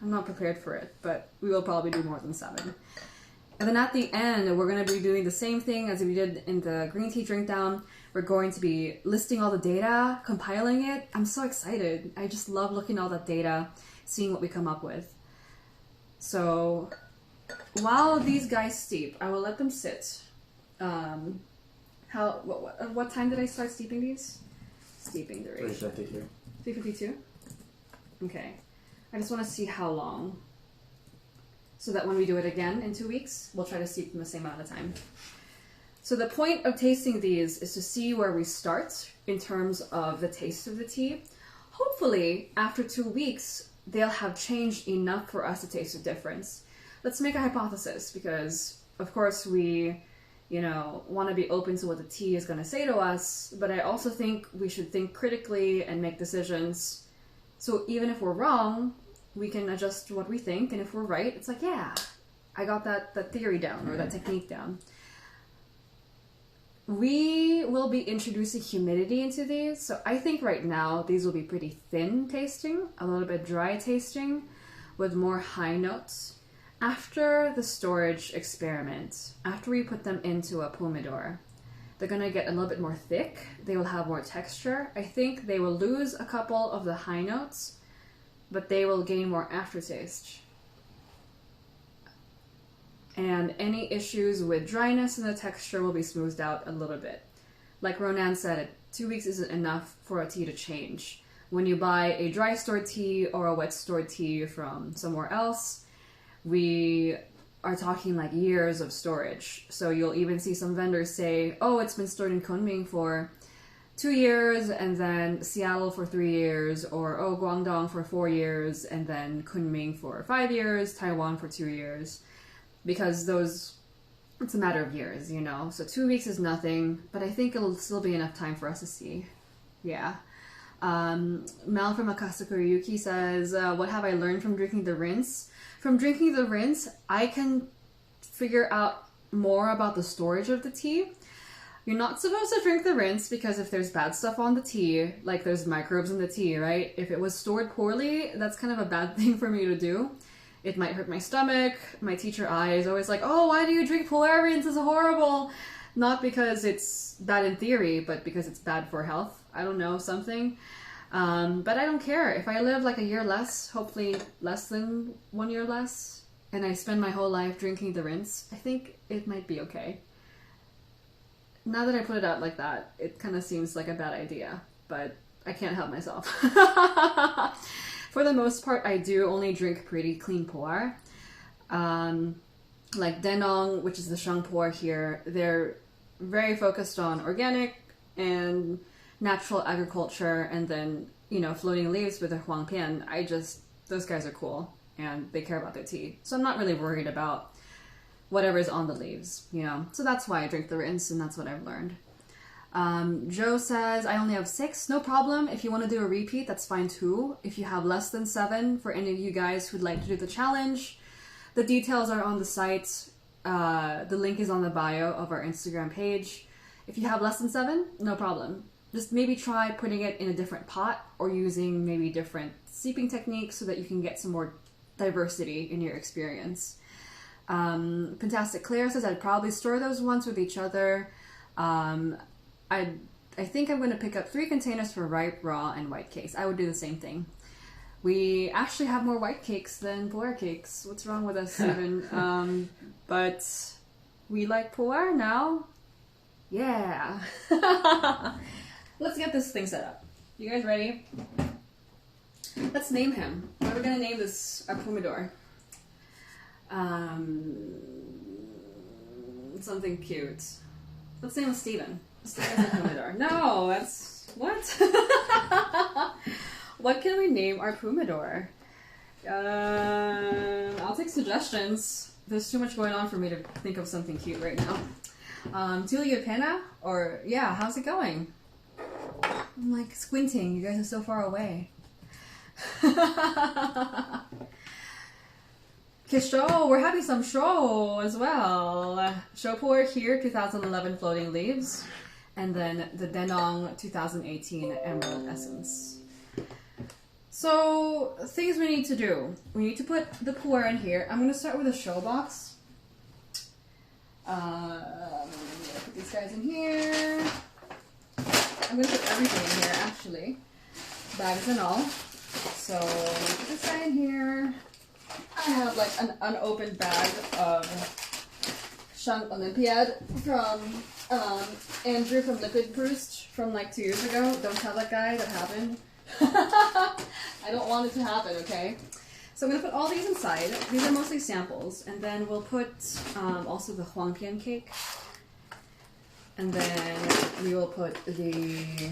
I'm not prepared for it, but we will probably do more than 7. And then at the end, we're gonna be doing the same thing as we did in the green tea drink down. We're going to be listing all the data, compiling it. I'm so excited. I just love looking at all that data, seeing what we come up with. So while these guys steep, I will let them sit. What time did I start steeping these? Steeping the rate. 352. 352? Okay. I just want to see how long. So that when we do it again in 2 weeks, we'll try to steep them the same amount of time. So the point of tasting these is to see where we start in terms of the taste of the tea. Hopefully, after 2 weeks, they'll have changed enough for us to taste a difference. Let's make a hypothesis because, of course, we, want to be open to what the tea is going to say to us, but I also think we should think critically and make decisions. So even if we're wrong, we can adjust what we think, and if we're right, it's like, yeah, I got that theory down or that technique down. We will be introducing humidity into these, so I think right now these will be pretty thin tasting, a little bit dry tasting, with more high notes. After the storage experiment, after we put them into a pumidor, they're going to get a little bit more thick, they will have more texture. I think they will lose a couple of the high notes, but they will gain more aftertaste. And any issues with dryness in the texture will be smoothed out a little bit. Like Ronan said, 2 weeks isn't enough for a tea to change. When you buy a dry stored tea or a wet stored tea from somewhere else, we are talking like years of storage. So you'll even see some vendors say, oh, it's been stored in Kunming for 2 years, and then Seattle for 3 years, or oh, Guangdong for 4 years, and then Kunming for 5 years, Taiwan for 2 years. Because it's a matter of years, So 2 weeks is nothing, but I think it'll still be enough time for us to see. Yeah. Mel from Akasakura Yuki says, what have I learned from drinking the rinse? From drinking the rinse, I can figure out more about the storage of the tea. You're not supposed to drink the rinse because if there's bad stuff on the tea, like there's microbes in the tea, right? If it was stored poorly, that's kind of a bad thing for me to do. It might hurt my stomach. My teacher I is always like, oh, why do you drink pu'er rinse? It's horrible. Not because it's bad in theory, but because it's bad for health. I don't know, something. But I don't care. If I live like a year less, hopefully less than 1 year less, and I spend my whole life drinking the rinse, I think it might be okay. Now that I put it out like that, it kind of seems like a bad idea, but I can't help myself. For the most part, I do only drink pretty clean pu'er. Like Denong, which is the sheng pu'er here, they're very focused on organic and natural agriculture, and then, you know, floating leaves with the huangpian. Those guys are cool, and they care about their tea. So I'm not really worried about whatever's on the leaves, you know. So that's why I drink the rinse, and that's what I've learned. Joe says, I only have 6. No problem. If you want to do a repeat, that's fine too. If you have less than 7, for any of you guys who'd like to do the challenge, the details are on the site. The link is on the bio of our Instagram page. If you have less than 7, no problem. Just maybe try putting it in a different pot or using maybe different steeping techniques so that you can get some more diversity in your experience. Fantastic Claire says I'd probably store those ones with each other. I think I'm going to pick up 3 containers for ripe, raw, and white cakes. I would do the same thing. We actually have more white cakes than pu'er cakes. What's wrong with us, Steven? But we like pu'er now. Yeah. Let's get this thing set up. You guys ready? Let's name him. What are we going to name this our pumidor? Something cute. Let's name him Steven. Steven's a pumidor. No, that's... What? What can we name our pumidor? I'll take suggestions. There's too much going on for me to think of something cute right now. Julia Pena? Or, yeah, how's it going? I'm like squinting. You guys are so far away. Okay, show. We're having some show as well. Show pu'er here, 2011 Floating Leaves. And then the Denong 2018 Emerald Essence. So, things we need to do. We need to put the pu'er in here. I'm going to start with a show box. I'm going to put these guys in here. I'm going to put everything in here, actually. Bags and all. So, put this guy in here. I have like an unopened bag of Shang Olympiad from Andrew from Liquid Proust from like 2 years ago. Don't tell that guy that happened. I don't want it to happen, okay? So I'm going to put all these inside. These are mostly samples. And then we'll put also the huangpian cake. And then we will put the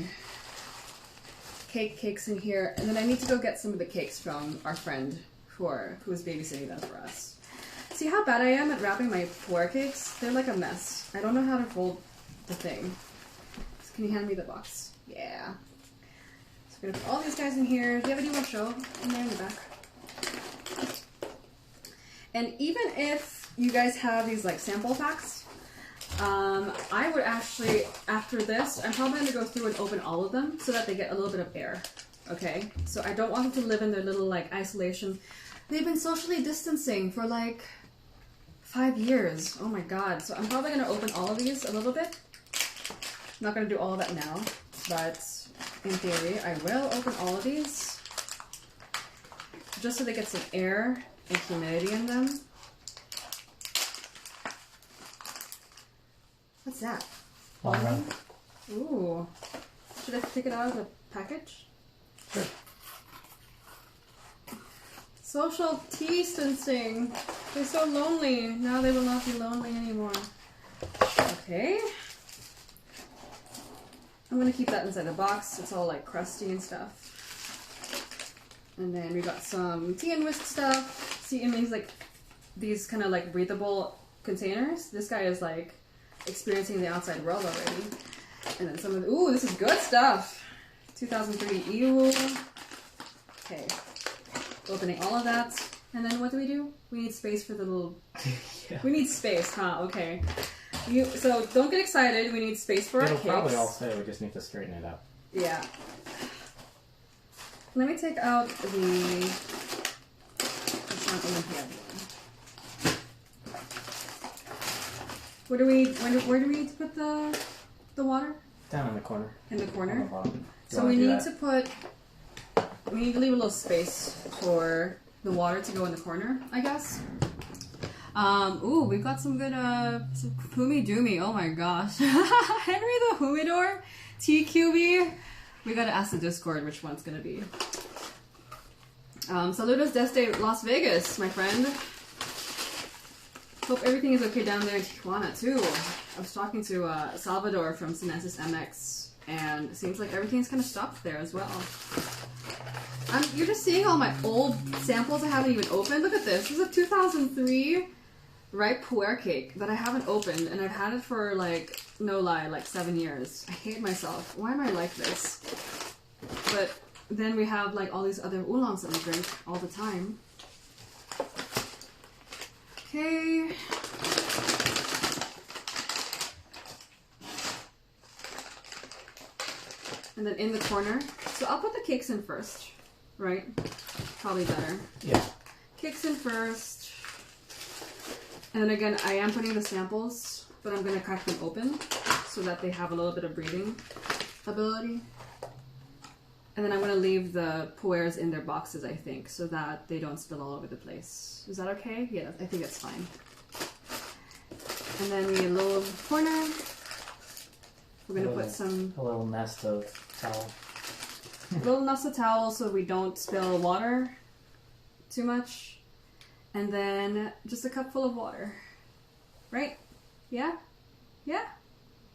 cakes in here. And then I need to go get some of the cakes from our friend who is babysitting them for us. See how bad I am at wrapping my pu'er cakes? They're like a mess. I don't know how to fold the thing. So can you hand me the box? Yeah. So we're gonna put all these guys in here. Do you have any more show in there in the back? And even if you guys have these like sample packs, I would actually, after this, I'm probably gonna go through and open all of them so that they get a little bit of air. Okay? So I don't want them to live in their little like isolation. They've been socially distancing for like 5 years. Oh my god. So I'm probably going to open all of these a little bit. I'm not going to do all of that now, but in theory I will open all of these just so they get some air and humidity in them. What's that? Long. Ooh. Should I take it out of the package? Sure. Social distancing. They're so lonely. Now they will not be lonely anymore. Okay. I'm gonna keep that inside the box. It's all like crusty and stuff. And then we got some tea and whisk stuff. See, in these kind of like breathable containers. This guy is like experiencing the outside world already. And then some of the, ooh, this is good stuff. 2003 EU. Okay. Opening all of that. And then what do? We need space for the little... Yeah. We need space, huh? Okay. So don't get excited. We need space for our It'll cakes. probably all say. We just need to straighten it out. Yeah. Let me take out the. It's not in here. Where do we need to put the water? Down in the corner. In the On the corner. bottom. So we need to put. We need to leave a little space for the water to go in the corner, I guess. Ooh, we've got some good some Pumi Doomy. Oh my gosh, Henry the Humidor, TQB. We gotta ask the Discord which one it's gonna be. Saludos desde Las Vegas, my friend. Hope everything is okay down there in Tijuana too. I was talking to Salvador from Sinensis MX, and it seems like everything's kind of stopped there as well. You're just seeing all my old samples I haven't even opened. Look at this. This is a 2003 ripe puer cake that I haven't opened, and I've had it for, like, no lie, like 7 years. I hate myself. Why am I like this? But then we have, like, all these other oolongs that we drink all the time. Okay. And then in the corner, so I'll put the cakes in first, right? Probably better. Yeah. Cakes in first. And then again, I am putting the samples, but I'm going to crack them open so that they have a little bit of breathing ability. And then I'm going to leave the puers in their boxes, I think, so that they don't spill all over the place. Is that okay? Yeah, I think that's fine. And then we need a little corner. We're going to put some... A little nest of towel. A little nest of towel so we don't spill water too much. And then just a cup full of water. Right? Yeah? Yeah?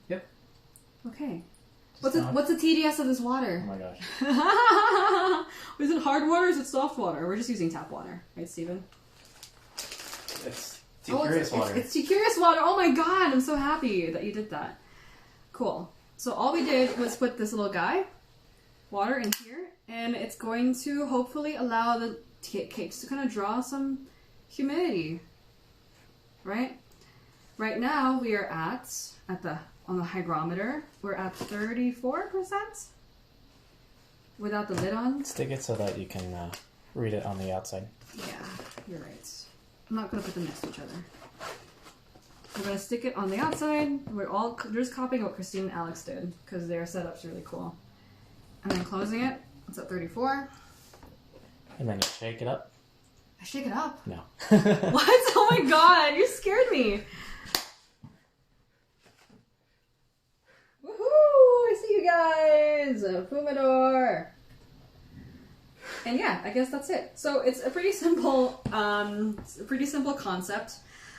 Yep. Okay. What's the TDS of this water? Oh my gosh. Is it hard water or is it soft water? We're just using tap water. Right, Steven? It's Curious water. It's Curious water. Oh my god, I'm so happy that you did that. Cool. So all we did was put this little guy, water in here, and it's going to hopefully allow the cakes to kind of draw some humidity. Right? Right now we are on the hygrometer, we're at 34% without the lid on. Stick it so that you can read it on the outside. Yeah, you're right. I'm not going to put them next to each other. We're going to stick it on the outside. We're just copying what Christine and Alex did because their setup's really cool. And then closing it, it's at 34. And then you shake it up. I shake it up? No. What? Oh my god, you scared me. Woohoo! I see you guys! A pumidor! And yeah, I guess that's it. So it's a pretty simple concept.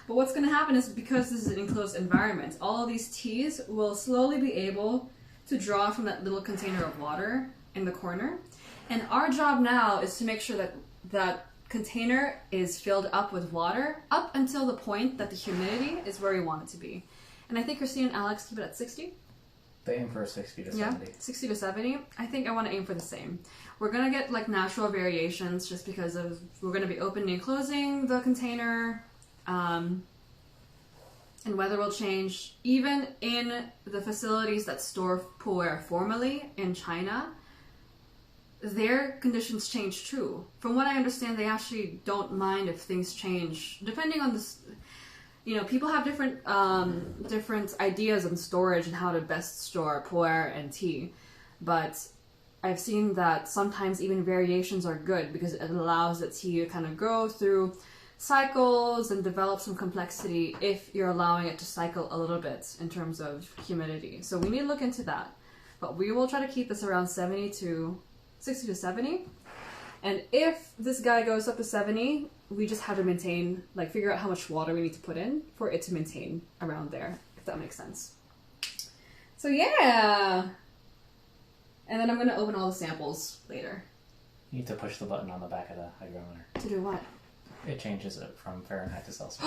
But what's going to happen is because this is an enclosed environment, all of these teas will slowly be able to draw from that little container of water in the corner. And our job now is to make sure that that container is filled up with water up until the point that the humidity is where we want it to be. And I think Christine and Alex keep it at 60. They aim for 60 to 70. Yeah, 60 to 70. I think I want to aim for the same. We're going to get like natural variations just because we're going to be opening and closing the container. And weather will change. Even in the facilities that store puer formally in China, their conditions change too. From what I understand, they actually don't mind if things change, depending on this. You know, people have different ideas on storage and how to best store puer and tea, but I've seen that sometimes even variations are good because it allows the tea to kind of go through cycles and develop some complexity if you're allowing it to cycle a little bit in terms of humidity. So we need to look into that. But we will try to keep this around 60 to 70. And if this guy goes up to 70, we just have to maintain, like figure out how much water we need to put in for it to maintain around there, if that makes sense. So yeah. And then I'm going to open all the samples later. You need to push the button on the back of the hygrometer. To do what? It changes it from Fahrenheit to Celsius.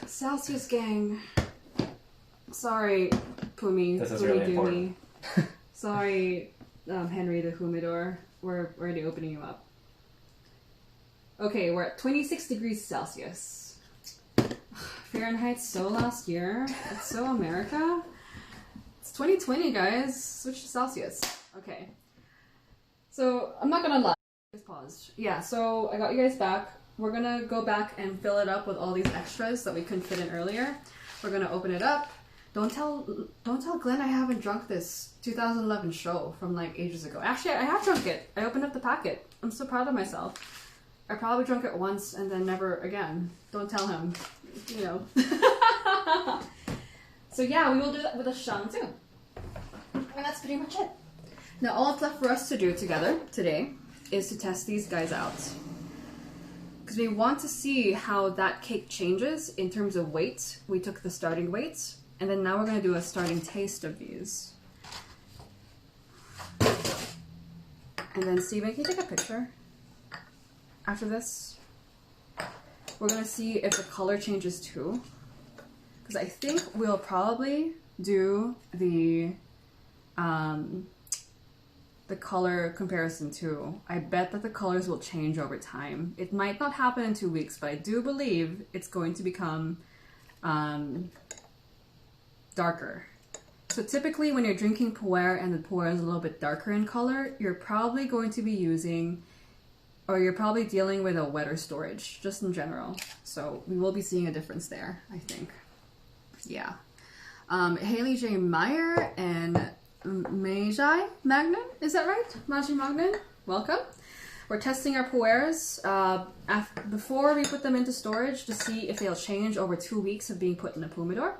Celsius gang. Sorry, Pumi. This is really important. Sorry, Henry the Humidor. We're already opening you up. Okay, we're at 26 degrees Celsius. Fahrenheit so last year. It's so America. It's 2020, guys. Switch to Celsius. Okay. So, I'm not gonna lie. Just paused. Yeah, so I got you guys back. We're gonna go back and fill it up with all these extras that we couldn't fit in earlier. We're gonna open it up. Don't tell Glenn I haven't drunk this 2011 show from like ages ago. Actually, I have drunk it. I opened up the packet. I'm so proud of myself. I probably drunk it once and then never again. Don't tell him, you know. So yeah, we will do that with a shang too. And that's pretty much it. Now all that's left for us to do together today is to test these guys out. Because we want to see how that cake changes in terms of weight. We took the starting weights, and then now we're going to do a starting taste of these. And then Steven, can you take a picture after this? We're going to see if the color changes too. Because I think we'll probably do the color comparison too. I bet that the colors will change over time. It might not happen in 2 weeks, but I do believe it's going to become darker. So typically when you're drinking pu'er and the pu'er is a little bit darker in color, you're probably going to be using, or you're probably dealing with a wetter storage, just in general. So we will be seeing a difference there, I think. Yeah. Haley J. Meyer and Magi Magnan, is that right? Magi Magnan, welcome. We're testing our pu'ers before we put them into storage to see if they'll change over 2 weeks of being put in a pumidor.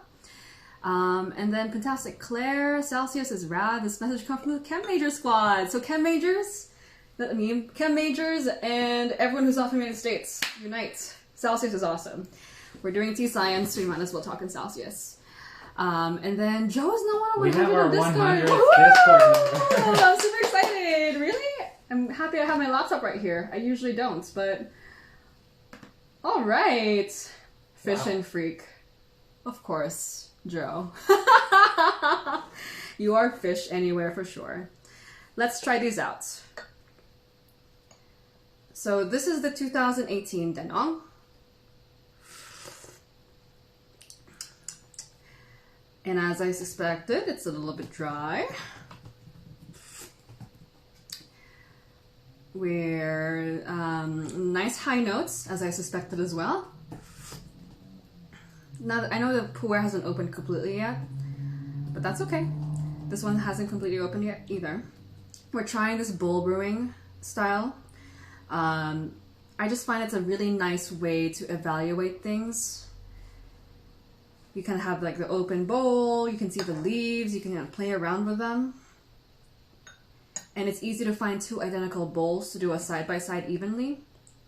And then Fantastic Claire, Celsius is rad. This message comes from the Chem Major squad. So Chem Majors, that meme, Chem Majors and everyone who's not from the United States, unite. Celsius is awesome. We're doing T-Science, so we might as well talk in Celsius. And then Joe's not on 100 on Discord. Discord. I'm super excited. Really? I'm happy I have my laptop right here. I usually don't, but all right. Fishing freak. Of course, Joe. You are fish anywhere for sure. Let's try these out. So this is the 2018 Denong. And as I suspected, it's a little bit dry. We're nice high notes, as I suspected as well. Now, I know the pu'er hasn't opened completely yet, but that's okay. This one hasn't completely opened yet either. We're trying this bowl brewing style. I just find it's a really nice way to evaluate things. You can have like the open bowl, you can see the leaves, you can kind of play around with them. And it's easy to find two identical bowls to do a side-by-side evenly.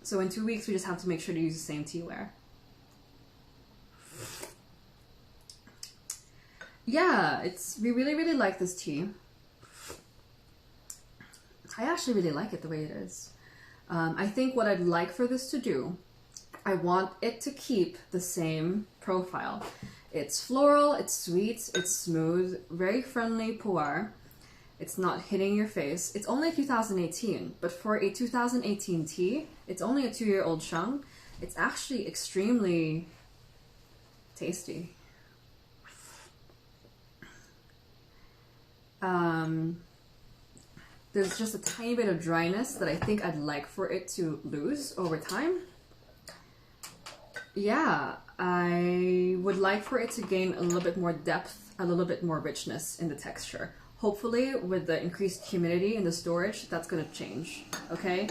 So in 2 weeks, we just have to make sure to use the same teaware. Yeah, we really, really like this tea. I actually really like it the way it is. I think what I'd like for this to do, I want it to keep the same profile. It's floral, it's sweet, it's smooth, very friendly pu'er. It's not hitting your face. It's only 2018, but for a 2018 tea, it's only a 2-year-old sheng. It's actually extremely tasty. There's just a tiny bit of dryness that I think I'd like for it to lose over time. Yeah, I would like for it to gain a little bit more depth, a little bit more richness in the texture. Hopefully, with the increased humidity in the storage, that's going to change, okay?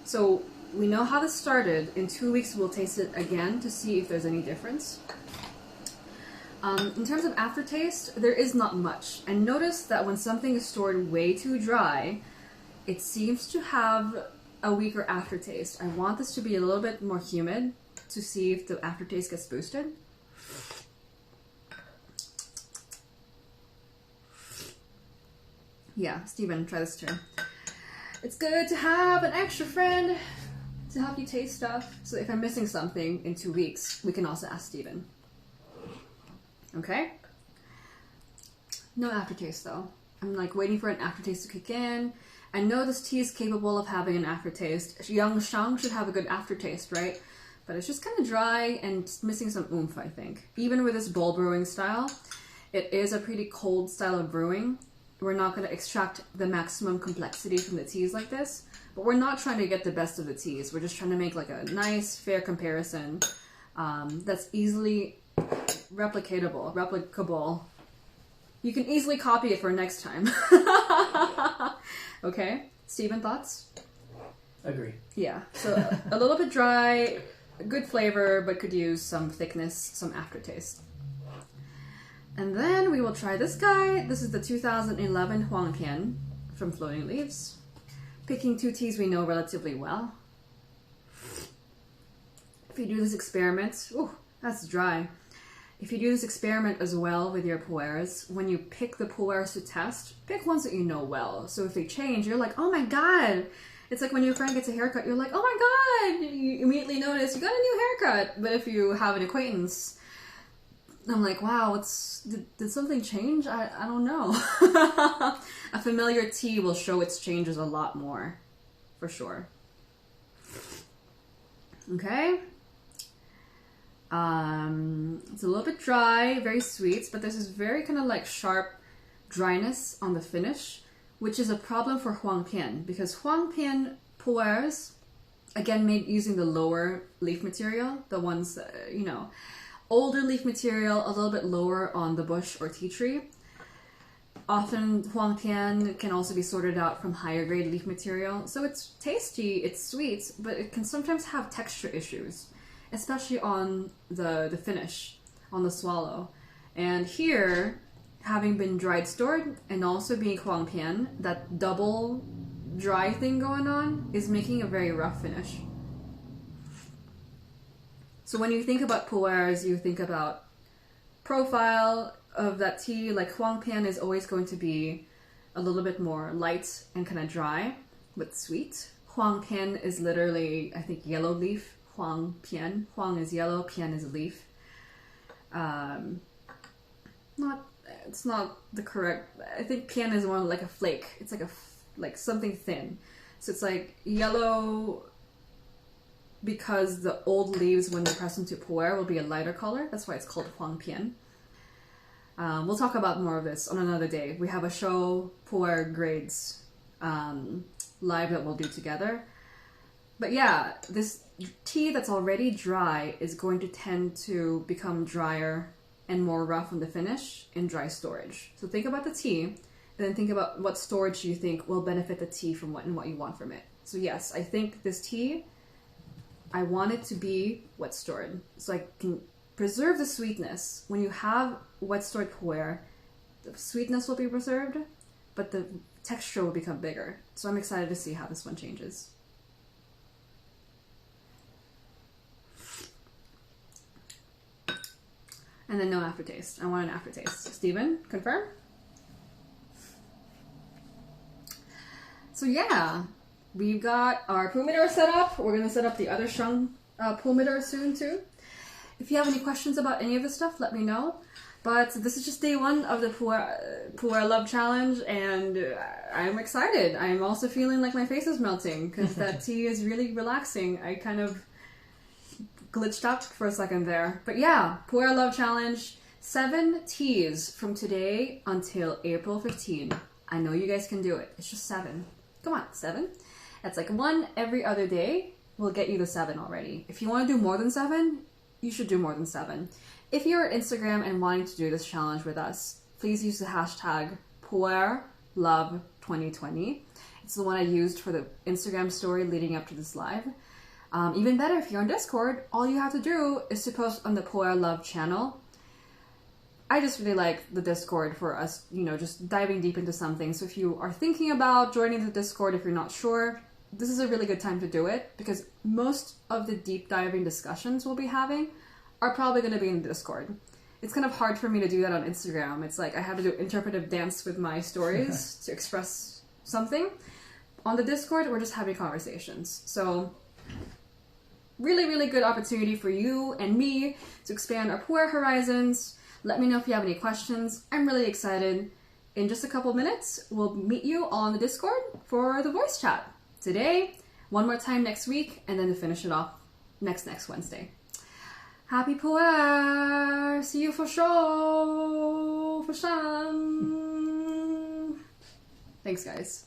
So, we know how this started. In 2 weeks, we'll taste it again to see if there's any difference. In terms of aftertaste, there is not much. And notice that when something is stored way too dry, it seems to have a weaker aftertaste. I want this to be a little bit more humid to see if the aftertaste gets boosted. Yeah, Steven, try this too. It's good to have an extra friend to help you taste stuff. So if I'm missing something in 2 weeks, we can also ask Steven. Okay? No aftertaste though. I'm like waiting for an aftertaste to kick in. I know this tea is capable of having an aftertaste. Young sheng should have a good aftertaste, right? but it's just kind of dry and missing some oomph, I think. Even with this bowl brewing style, it is a pretty cold style of brewing. We're not going to extract the maximum complexity from the teas like this, but we're not trying to get the best of the teas. We're just trying to make like a nice, fair comparison that's easily replicable. You can easily copy it for next time. Okay, Steven, thoughts? Agree. Yeah, so a little bit dry, good flavor, but could use some thickness, some aftertaste. And then we will try this guy. This is the 2011 Huang Pian from Floating Leaves. Picking two teas we know relatively well. If you do this experiment, ooh, that's dry. If you do this experiment as well with your pu'ers, when you pick the pu'ers to test, pick ones that you know well. So if they change, you're like, oh my god. It's like when your friend gets a haircut, you're like, oh my god. You immediately notice you got a new haircut. But if you have an acquaintance, I'm like, wow, did something change? I don't know. A familiar tea will show its changes a lot more, for sure. Okay. It's a little bit dry, very sweet, but there's this very kind of like sharp dryness on the finish, which is a problem for Huang Pian, because Huang Pian pu'ers, again made using the lower leaf material, the ones that, you know, older leaf material, a little bit lower on the bush or tea tree. Often Huang Pian can also be sorted out from higher grade leaf material, so it's tasty, it's sweet, but it can sometimes have texture issues, especially on the finish, on the swallow. And here, having been dried stored and also being Huang Pian, that double dry thing going on is making a very rough finish. So when you think about pu'ers, you think about profile of that tea. Like Huang Pian is always going to be a little bit more light and kind of dry, but sweet. Huang Pian is literally, I think, yellow leaf. Huang Pian. Huang is yellow, Pian is a leaf. It's not the correct. I think Pian is more like a flake. It's like something thin. So it's like yellow because the old leaves, when they're pressed into pu'er, will be a lighter color. That's why it's called Huang Pian. We'll talk about more of this on another day. We have a show pu'er grades live that we'll do together. But yeah, this tea that's already dry is going to tend to become drier and more rough on the finish in dry storage. So think about the tea, and then think about what storage you think will benefit the tea from what you want from it. So yes, I think this tea, I want it to be wet stored, so I can preserve the sweetness. When you have wet stored pu'er, the sweetness will be preserved, but the texture will become bigger. So I'm excited to see how this one changes. And then no aftertaste. I want an aftertaste. Steven, confirm? So yeah, we've got our pumidor set up. We're going to set up the other sheng pumidor soon too. If you have any questions about any of this stuff, let me know. But this is just day one of the pu'er love challenge, and I'm excited. I'm also feeling like my face is melting because that tea is really relaxing. I kind of glitched out for a second there. But yeah, pu'er love challenge, 7 teas from today until April 15. I know you guys can do it. It's just 7. Come on, 7. That's like 1 every other day will get you to 7 already. If you want to do more than 7, you should do more than 7. If you're at Instagram and wanting to do this challenge with us, please use the hashtag pu'erlove2020. It's the one I used for the Instagram story leading up to this live. Even better, if you're on Discord, all you have to do is to post on the Pu'er Love channel. I just really like the Discord for us, you know, just diving deep into something. So if you are thinking about joining the Discord, if you're not sure, this is a really good time to do it, because most of the deep diving discussions we'll be having are probably going to be in the Discord. It's kind of hard for me to do that on Instagram. It's like I have to do interpretive dance with my stories to express something. On the Discord, we're just having conversations. So really, really good opportunity for you and me to expand our pu'er horizons. Let me know if you have any questions. I'm really excited. In just a couple minutes, we'll meet you on the Discord for the voice chat. Today, one more time next week, and then to finish it off next Wednesday. Happy Poer! See you for sure! For sure! Thanks, guys.